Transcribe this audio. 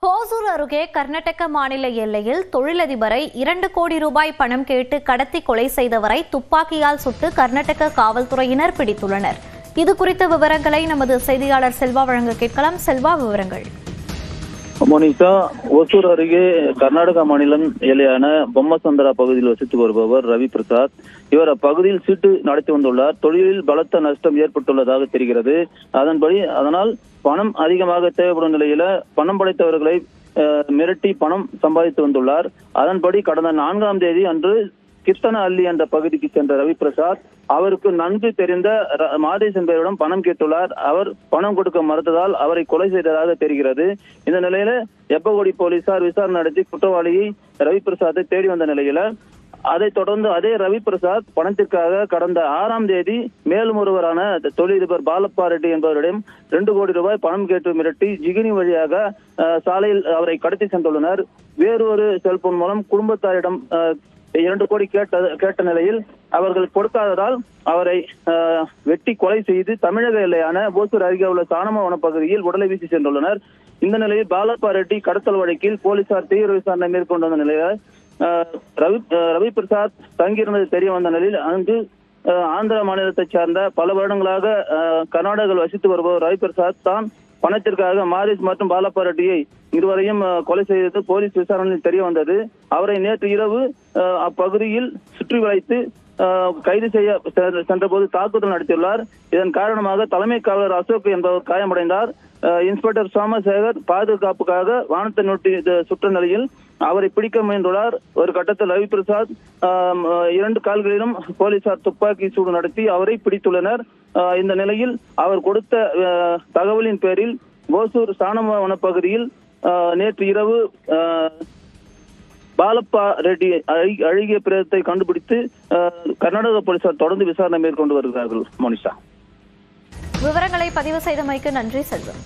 ஹோசூர் அருகே கர்நாடக மாநில எல்லையில் தொழிலதிபரை 2 கோடி ரூபாய் பணம் கேட்டு கடத்தி கொலை செய்தவரை துப்பாக்கியால் சுட்டு கர்நாடக காவல்துறையினர் பிடித்துள்ளனர். இது குறித்த விவரங்களை நமது செய்தியாளர் செல்வா வழங்க கேட்கலாம். செல்வா, விவரங்கள். மோனிஷா, ஒசூர் அருகே கர்நாடக மாநிலம் எல்லையான பொம்மசந்திரா பகுதியில் வசித்து வருபவர் ரவி பிரசாத். இவர் அப்பகுதியில் சீட்டு நடத்தி வந்துள்ளார். தொழிலில் பலத்த நஷ்டம் ஏற்பட்டுள்ளதாக தெரிகிறது. அதனால் பணம் அதிகமாக தேவைப்படும் நிலையில பணம் படைத்தவர்களை மிரட்டி பணம் சம்பாதித்து வந்துள்ளார். அதன்படி கடந்த 4ஆம் தேதி அன்று கிருஷ்ண அள்ளி என்ற பகுதிக்கு சென்ற ரவி பிரசாத் அவருக்கு நன்கு தெரிந்த மாதேஷ் என்பவரிடம் பணம் கேட்டுள்ளார். அவர் பணம் கொடுக்க மறுத்ததால் அவரை கொலை செய்ததாக தெரிகிறது. இந்த நிலையில எப்பகோடி போலீசார் விசாரணை நடத்தி குற்றவாளியை ரவி பிரசாத்தை தேடி வந்த நிலையில அதைத் தொடர்ந்து அதே ரவி பிரசாத் பணத்திற்காக கடந்த 6ஆம் தேதி மேலும் ஒருவரான தொழிலதிபர் பாலப்பா ரெட்டி என்பவரிடம் 2 கோடி ரூபாய் பணம் கேட்டு மிரட்டி ஜிகினி வழியாக சாலையில் அவரை கடத்தி சென்றுள்ளனர். வேறொரு செல்போன் மூலம் குடும்பத்தாரிடம் 2 கோடி கேட்ட நிலையில் அவர்கள் கொடுக்காததால் அவரை வெட்டி கொலை செய்து தமிழக எல்லையான ஓசூர் அருகே உள்ள சாணம வனப்பகுதியில் உடலை வீசி சென்றுள்ளனர். இந்த நிலையில் பாலப்பா ரெட்டி கடத்தல் வழக்கில் போலீசார் தீவிர விசாரணை மேற்கொண்டு வந்த நிலையில் ரவி பிரசாத் தங்கியிருந்தது தெரிய வந்த நிலையில் அங்கு ஆந்திர மாநிலத்தைச் சார்ந்த பல வருடங்களாக கர்நாடகாவில் வசித்து வருபவர் ரவி பிரசாத் தான் பணத்திற்காக மாரிஸ் மற்றும் பாலப்பா ரெட்டியை இருவரையும் கொலை செய்தது போலீஸ் விசாரணையில் தெரிய வந்தது. அவரை நேற்று இரவு அப்பகுதியில் சுற்றி வளைத்து கைது செய்ய சென்ற போது தாக்குதல் நடத்தியுள்ளார். இதன் காரணமாக தலைமை காவலர் அசோக் என்பவர் காயமடைந்தார். இன்ஸ்பெக்டர் சோமசேகர் பாதுகாப்புக்காக வானத்தை நோட்டி சுற்ற நிலையில் அவரை பிடிக்க முயன்றுள்ளார். ஒரு கட்டத்தில் ரவி பிரசாத் 2 கால்களிலும் போலீசார் துப்பாக்கி சூடு நடத்தி அவரை பிடித்துள்ளனர். இந்த நிலையில் அவர் கொடுத்த தகவலின் பேரில் ஓசூர் சாணம வனப்பகுதியில் நேற்று இரவு பாலப்பா ரெட்டி அழுகிய பிரேதத்தை கண்டுபிடித்து கர்நாடக போலீசார் தொடர்ந்து விசாரணை மேற்கொண்டு வருகிறார்கள். மோனிஷா, விவரங்களை பதிவு செய்தமைக்கு நன்றி செல்வம்.